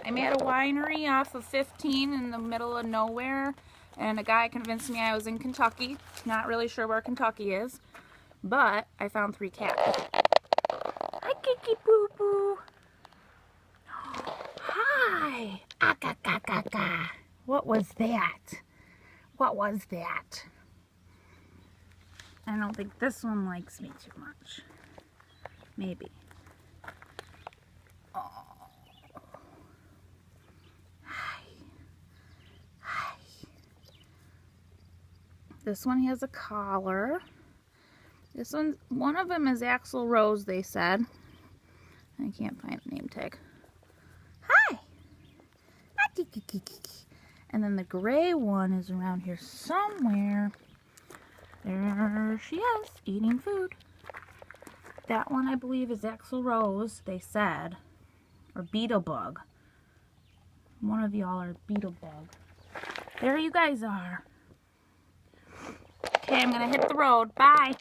I'm at a winery off of 15 in the middle of nowhere, and a guy convinced me I was in Kentucky. Not really sure where Kentucky is, but I found 3 cats. Hi, Kiki Boo Boo. Hi. Ah. What was that? What was that? I don't think this one likes me too much. Maybe. Oh. Hi. Hi. This one has a collar. This one of them is Axl Rose, they said. I can't find the name tag. Hi. And then the gray one is around here somewhere. There she is, eating food. That one, I believe, is Axl Rose, they said. Or Beetlebug. One of y'all are Beetlebug. There you guys are. Okay, I'm gonna hit the road. Bye.